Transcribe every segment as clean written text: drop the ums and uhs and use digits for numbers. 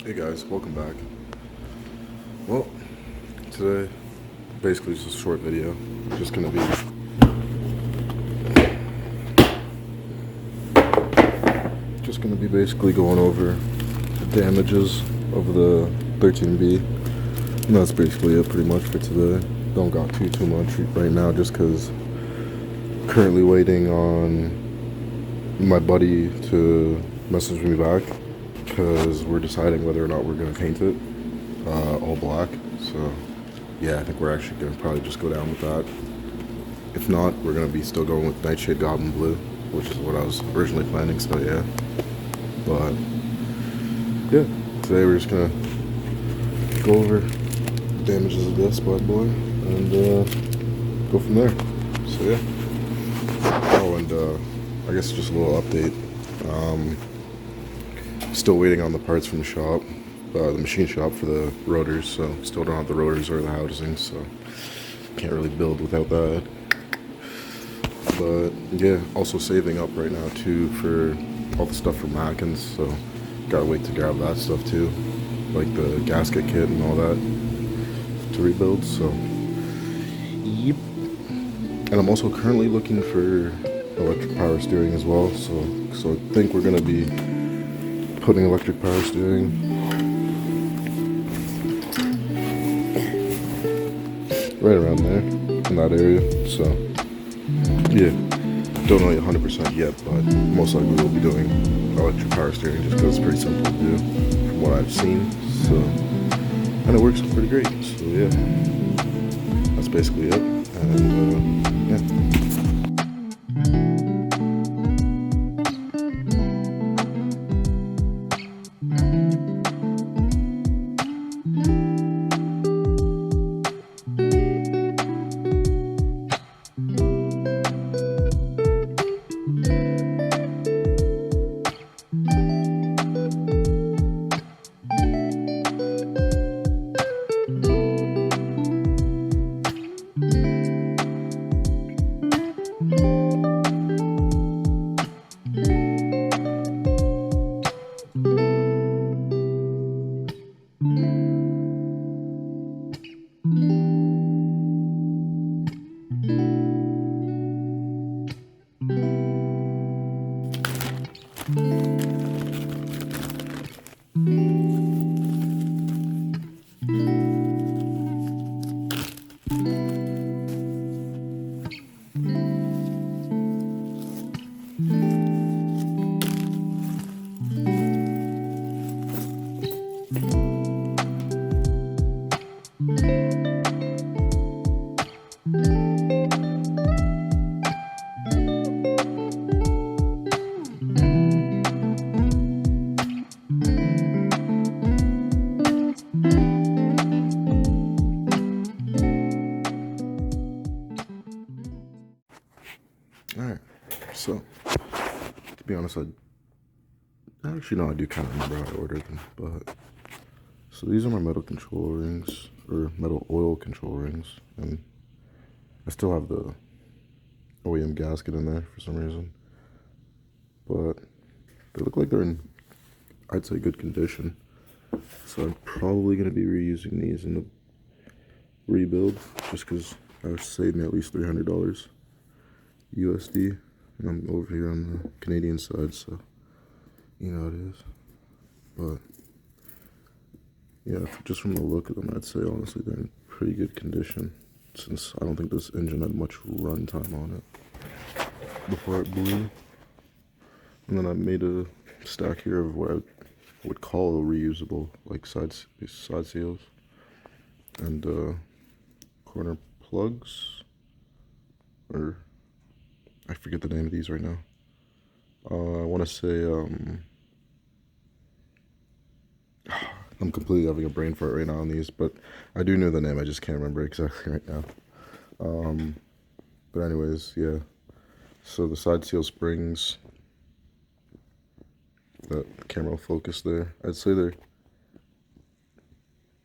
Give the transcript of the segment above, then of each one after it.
Hey guys, welcome back. Well, today basically just a short video. Just gonna be basically going over the damages of the 13B. And that's basically it pretty much for today. Don't got too much right now just cause currently waiting on my buddy to message me back because we're deciding whether or not we're gonna paint it all black. So yeah, I think we're actually gonna probably just go down with that. If not, we're gonna be still going with Nightshade Goblin Blue, which is what I was originally planning. So yeah, but yeah, today we're just gonna go over the damages of this bad boy and go from there. So yeah. Oh, and I guess just a little update. Still waiting on the parts from the shop, the machine shop for the rotors. So still don't have the rotors or the housing. So can't really build without that. But yeah, also saving up right now too for all the stuff from Atkins, so gotta wait to grab that stuff too, like the gasket kit and all that to rebuild. So yep. And I'm also currently looking for electric power steering as well. So I think we're gonna be putting electric power steering right around there in that area. So yeah, don't know 100% yet, but most likely we'll be doing electric power steering just because it's pretty simple to do from what I've seen. So, and it works pretty great. So yeah, that's basically it. And yeah. All right. So to be honest, I actually no, I do kind of remember how I ordered them, but so these are my metal control rings or metal oil control rings, and I still have the OEM gasket in there for some reason, but they look like they're in, I'd say, good condition. So I'm probably going to be reusing these in the rebuild just because I would save me at least $300 USD. And I'm over here on the Canadian side, so you know it is. But yeah, just from the look of them, I'd say honestly they're in pretty good condition, since I don't think this engine had much run time on it before it blew. And then I made a stack here of what I would call reusable, like side seals and corner plugs, or I forget the name of these right now. I want to say I'm completely having a brain fart right now on these, but I do know the name. I just can't remember exactly right now. But anyways, yeah. So the side seal springs, that camera will focus there. I'd say they're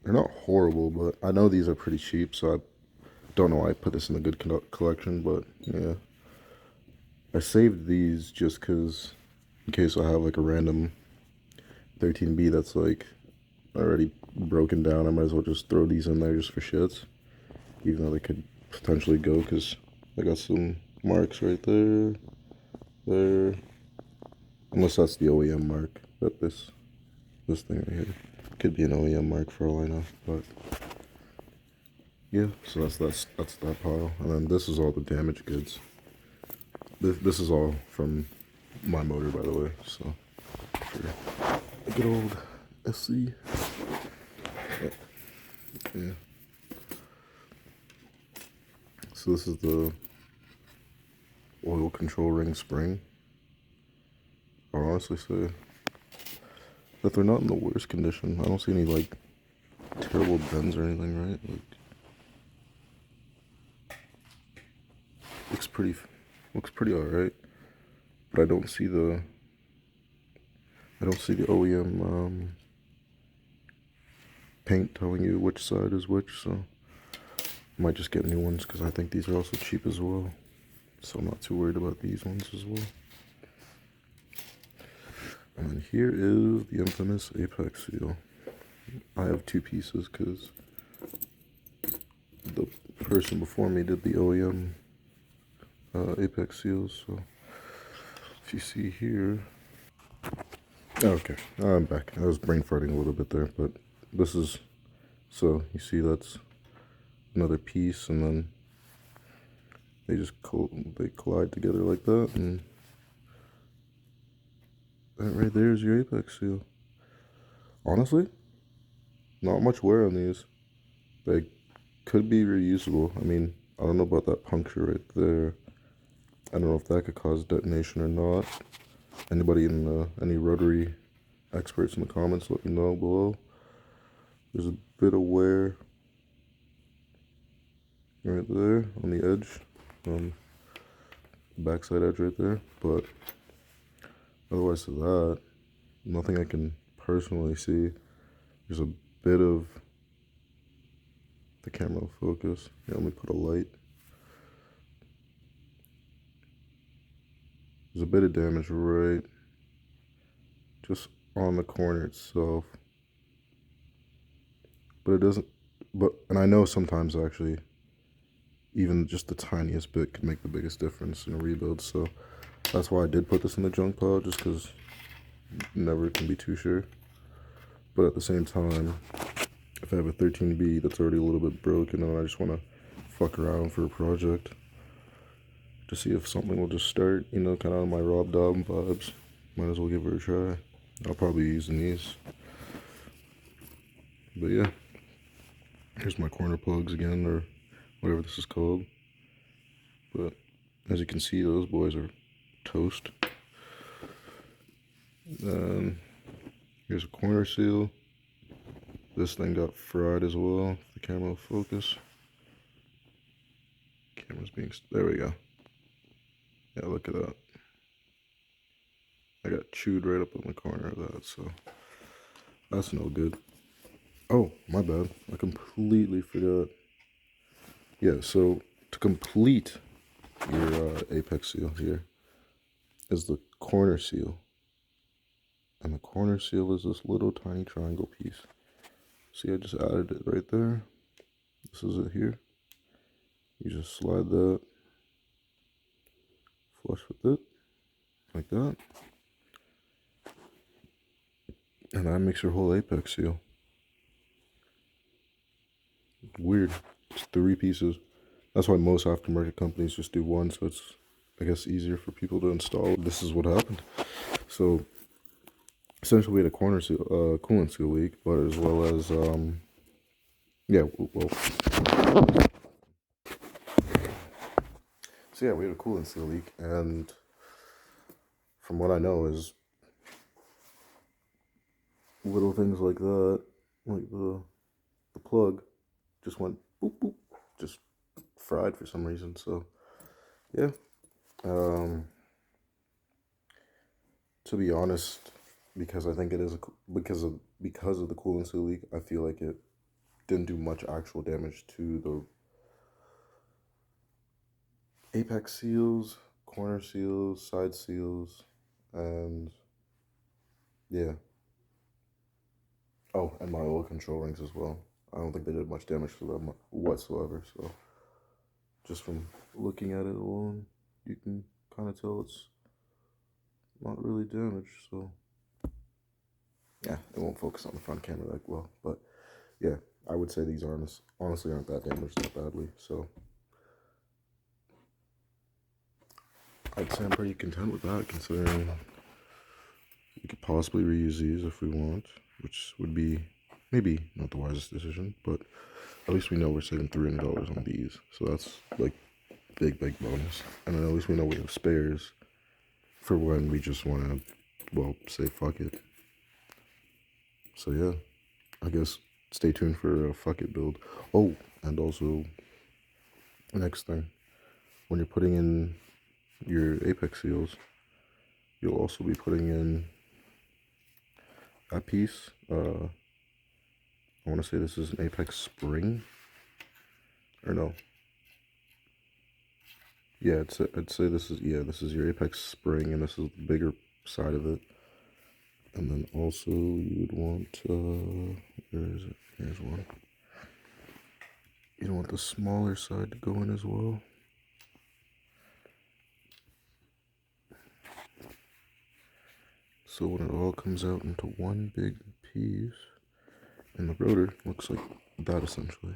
not horrible, but I know these are pretty cheap, so I don't know why I put this in the good collection. But yeah, I saved these just because in case I have like a random 13B that's like already broken down. I might as well just throw these in there just for shits, even though they could potentially go, because I got some marks right there, there, unless that's the OEM mark. That this thing right here could be an OEM mark for all I know. But yeah, so that's that pile, and then this is all the damaged goods. This is all from my motor, by the way. So for a good old SC. Yeah. So this is the oil control ring spring. I'll honestly say that they're not in the worst condition. I don't see any like terrible bends or anything, right? Like, looks pretty alright. But I don't see the OEM paint telling you which side is which, so I might just get new ones because I think these are also cheap as well. So I'm not too worried about these ones as well. And then here is the infamous apex seal. I have two pieces because the person before me did the OEM apex seals. So if you see here, okay, I'm back. I was brain farting a little bit there, but this is, so you see that's another piece, and then they just they collide together like that, and that right there is your apex seal. Honestly, not much wear on these. They could be reusable. I mean, I don't know about that puncture right there. I don't know if that could cause detonation or not. Anybody in any rotary experts in the comments, let me know below. There's a bit of wear right there on the edge, on the backside edge right there, but otherwise to that, nothing I can personally see. There's a bit of, the camera will focus. Yeah, let me put a light. There's a bit of damage right just on the corner itself, but it doesn't, and I know sometimes actually even just the tiniest bit can make the biggest difference in a rebuild, so that's why I did put this in the junk pile, just because never can be too sure. But at the same time, if I have a 13B that's already a little bit broken and I just want to fuck around for a project to see if something will just start, you know, kind of on my Rob Dob vibes, might as well give it a try. I'll probably be using these. But yeah, here's my corner plugs again, or whatever this is called. But as you can see, those boys are toast. Then here's a corner seal. This thing got fried as well. If the camera will focus. Camera's being, there we go. Yeah, look at that. I got chewed right up in the corner of that, so that's no good. Oh, my bad. I completely forgot. Yeah, so to complete your apex seal here is the corner seal. And the corner seal is this little tiny triangle piece. See, I just added it right there. This is it here. You just slide that flush with it, like that. And that makes your whole apex seal. Weird. It's 3 pieces. That's why most aftermarket companies just do one, so it's, I guess, easier for people to install. This is what happened. So essentially we had a corner seal, coolant seal leak, but as well as yeah, well, so yeah, we had a coolant seal leak, and from what I know is little things like that, like the plug just went boop boop, just fried for some reason. So yeah, to be honest, because I think it is because of the coolant seal leak, I feel like it didn't do much actual damage to the apex seals, corner seals, side seals, and yeah. Oh, and my oil control rings as well. I don't think they did much damage to them whatsoever. So just from looking at it alone, you can kind of tell it's not really damaged. So yeah, it won't focus on the front camera that well. But yeah, I would say these arms honestly aren't that damaged that badly. So I'd say I'm pretty content with that, considering we could possibly reuse these if we want, which would be maybe not the wisest decision, but at least we know we're saving $300 on these. So that's like big bonus. And then at least we know we have spares for when we just want to, well, say fuck it. So yeah, I guess stay tuned for a fuck it build. Oh, and also, next thing, when you're putting in your apex seals, you'll also be putting in that piece. I want to say this is an apex spring, or no. Yeah, I'd say this is your apex spring, and this is the bigger side of it. And then also you would want, where is it? Here's one. You'd want the smaller side to go in as well. So when it all comes out into one big piece, and the rotor looks like that essentially.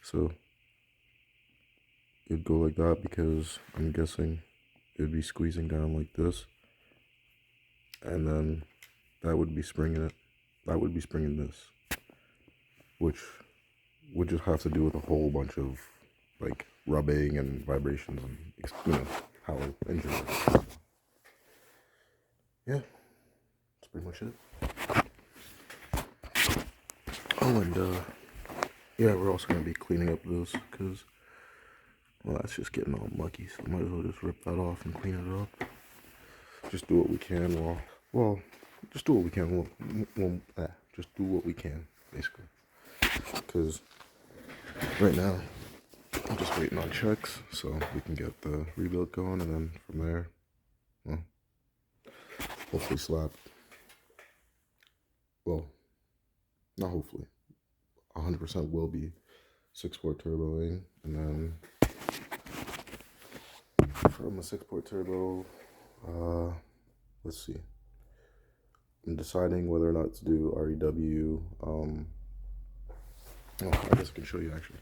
So it'd go like that because I'm guessing it'd be squeezing down like this. And then that would be springing it. That would be springing this. Which would just have to do with a whole bunch of like rubbing and vibrations and, you know, how engine works. Yeah, that's pretty much it. Oh, and yeah, we're also going to be cleaning up this because, well, that's just getting all mucky, so might as well just rip that off and clean it up. Just do what we can just do what we can. Just do what we can, basically. Because right now, I'm just waiting on checks so we can get the rebuild going, and then from there, well, hopefully slap. Well, not hopefully. 100% will be 6-port turboing, and then from a 6-port turbo, let's see. I'm deciding whether or not to do REW. Oh, I guess I can show you actually.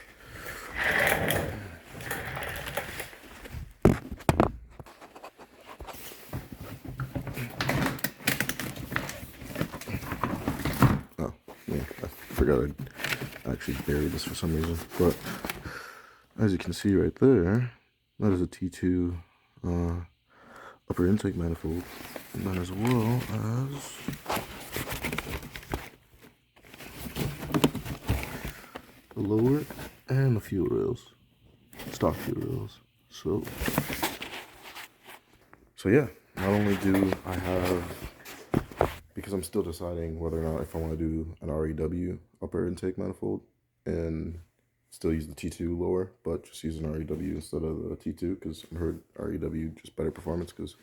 Oh, yeah, I forgot I actually buried this for some reason. But as you can see right there, that is a T2 upper intake manifold, and then as well as the lower and the fuel rails, stock fuel rails. So yeah, not only do I have, because I'm still deciding whether or not if I want to do an REW upper intake manifold and still use the T2 lower, but just use an REW instead of the T2, because I heard REW just better performance because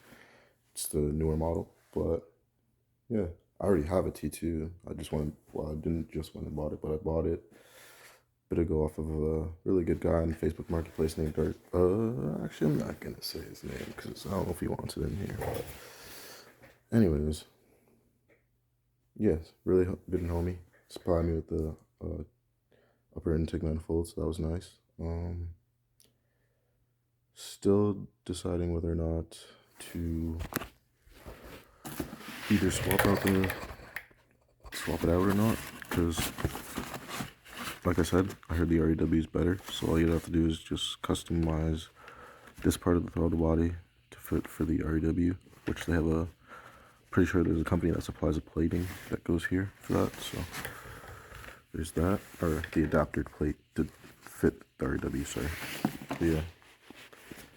it's the newer model. But yeah, I already have a T2. I didn't just went and bought it, but I bought it a bit ago off of a really good guy on Facebook Marketplace named Dirt. Actually, I'm not gonna say his name because I don't know if he wants it in here. But anyways, yes, really good homie. Supplied me with the upper intake manifold, so that was nice. Still deciding whether or not to either swap it out or not, because like I said, I heard the REW is better, so all you'd have to do is just customize this part of the throttle body to fit for the REW, which they have pretty sure there's a company that supplies a plating that goes here for that, so there's that, or the adapter plate to fit the REW, sorry. But yeah,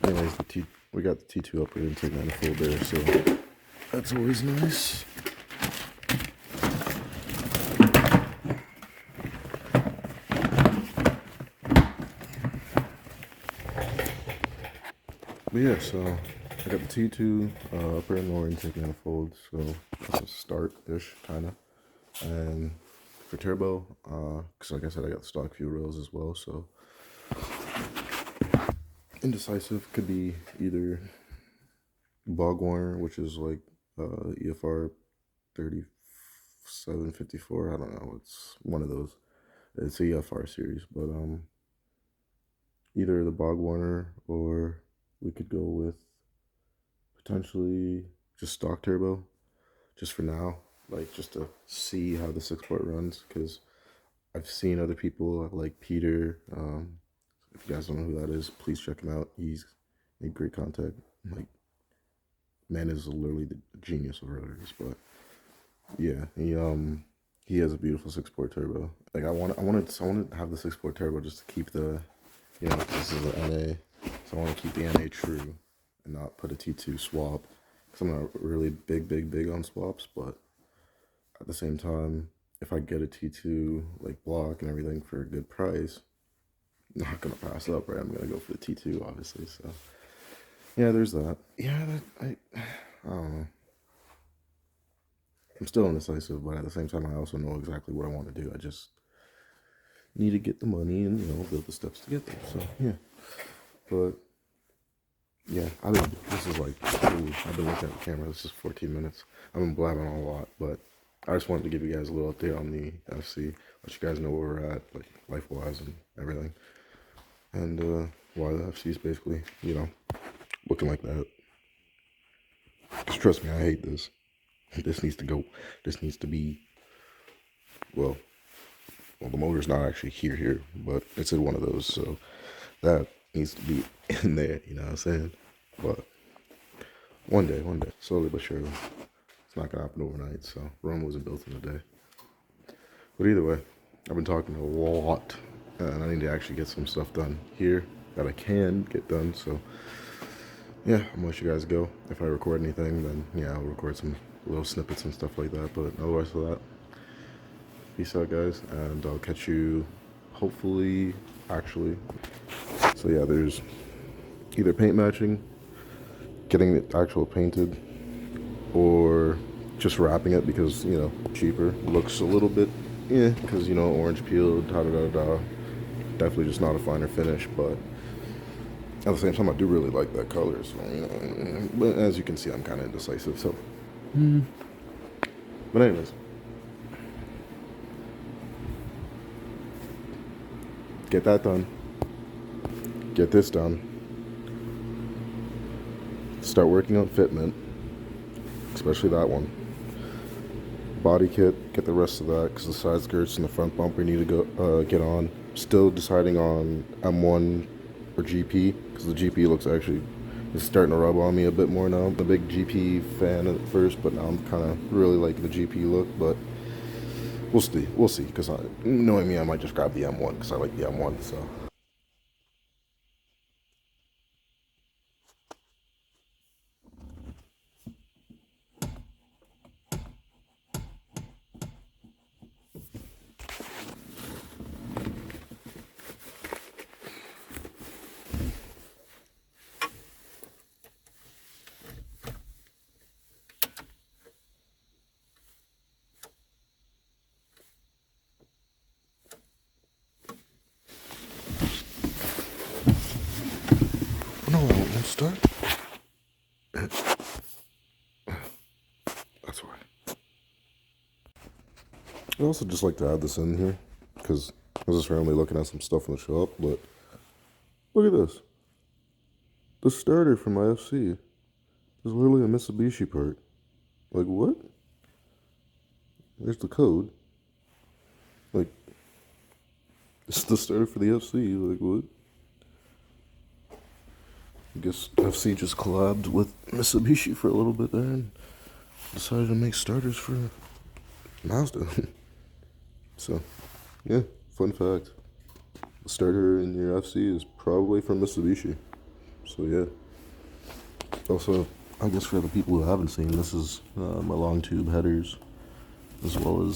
anyways, we got the T2 upper intake manifold there, so that's always nice. But yeah, so I got the T2 upper and lower intake manifold, so that's a start-ish, kind of. And for turbo, because like I said, I got the stock fuel rails as well, so indecisive. Could be either bog warner, which is like EFR 3754. I don't know. It's one of those. It's a EFR series, but either the bog warner, or we could go with potentially just stock turbo, just for now, like just to see how the 6-port runs, because I've seen other people like Peter. If you guys don't know who that is, please check him out. He's made great content. Like, man is literally the genius of rotors. But yeah, he has a beautiful 6-port turbo. Like I wanted to have the 6-port turbo just to keep the, this is the NA, so I want to keep the NA true and not put a T2 swap. Because I'm not really big on swaps, but at the same time, if I get a T2 like block and everything for a good price, I'm not gonna pass up, right? I'm gonna go for the T2, obviously. So yeah, there's that. Yeah, I don't know. I'm still indecisive, but at the same time, I also know exactly what I want to do. I just need to get the money and build the steps to get there. So yeah, but yeah, this is like, I've been looking at the camera. This is 14 minutes. I've been blabbing on a lot, but I just wanted to give you guys a little update on the FC, let you guys know where we're at, like life-wise and everything, and why the FC is basically, looking like that. Because trust me, I hate this. This needs to go. This needs to be, well, the motor's not actually here, but it's in one of those, so that needs to be in there, you know what I'm saying? But one day, slowly but surely. It's not gonna happen overnight, so Rome wasn't built in a day. But either way, I've been talking a lot, and I need to actually get some stuff done here that I can get done, so yeah, I'm gonna let you guys go. If I record anything, then yeah, I'll record some little snippets and stuff like that, but otherwise for that, peace out, guys, and I'll catch you, hopefully, actually. So yeah, there's either paint matching, getting it actual painted, or just wrapping it because, cheaper. Looks a little bit, because, orange peeled, da-da-da-da. Definitely just not a finer finish, but at the same time, I do really like that color, so, but as you can see, I'm kind of indecisive, so. But anyways, get that done. Get this done. Start working on fitment, especially that one. Body kit, get the rest of that, because the side skirts and the front bumper need to go get on. Still deciding on M1 or GP, because the GP looks it's starting to rub on me a bit more now. I'm a big GP fan at first, but now I'm kind of really liking the GP look, but we'll see, because knowing me, I might just grab the M1, because I like the M1, so. No, I won't start. That's why. I'd also just like to add this in here, because I was just randomly looking at some stuff in the shop, but look at this. The starter for my FC is literally a Mitsubishi part. Like, what? There's the code. Like, it's the starter for the FC. Like, what? I guess FC just collabed with Mitsubishi for a little bit there and decided to make starters for Mazda. So, yeah, fun fact. The starter in your FC is probably from Mitsubishi. So, yeah. Also, I guess for the people who haven't seen, this is my long tube headers, as well as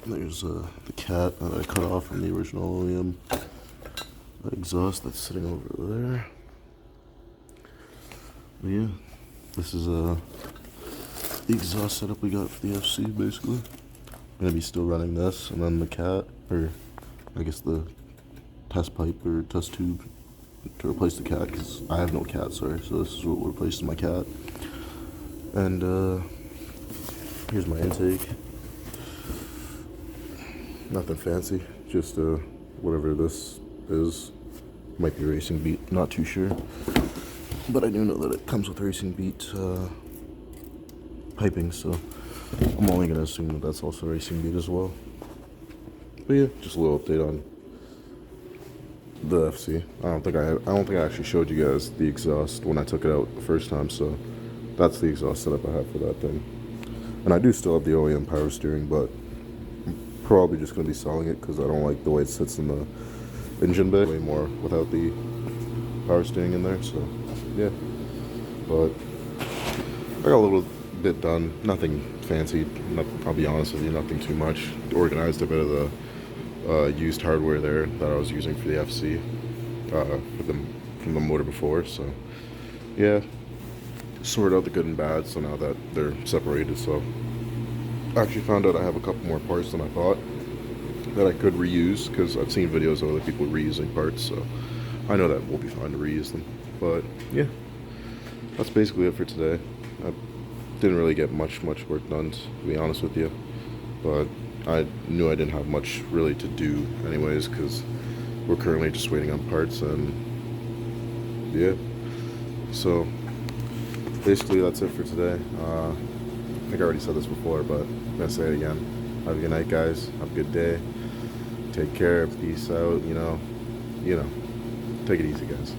there's the cat that I cut off from the original OEM exhaust that's sitting over there. But yeah, this is the exhaust setup we got for the FC, basically. gonna be still running this, and then the cat, or I guess the test pipe or test tube to replace the cat, because I have no cat, sorry, so this is what replaces my cat. And here's my intake. Nothing fancy, just whatever this is. Might be Racing Beat, not too sure, but I do know that it comes with Racing Beat piping, so I'm only gonna assume that that's also Racing Beat as well. But yeah, just a little update on the FC. I don't think I actually showed you guys the exhaust when I took it out the first time, so that's the exhaust setup I have for that thing. And I do still have the OEM power steering, but I'm probably just gonna be selling it because I don't like the way it sits in the engine bay way more without the power steering in there. So yeah, but I got a little bit done, nothing fancy, I'll be honest with you, nothing too much. Organized a bit of the used hardware there that I was using for the FC from the motor before, so yeah, sorted out the good and bad, so now that they're separated, so I actually found out I have a couple more parts than I thought that I could reuse, because I've seen videos of other people reusing parts, so I know that we'll be fine to reuse them. But yeah, that's basically it for today. I didn't really get much work done, to be honest with you, but I knew I didn't have much really to do anyways, because we're currently just waiting on parts, and yeah, so basically that's it for today. I think I already said this before, but I'm gonna say it again. Have a good night, guys. Have a good day. Take care. Peace out. You know. Take it easy, guys.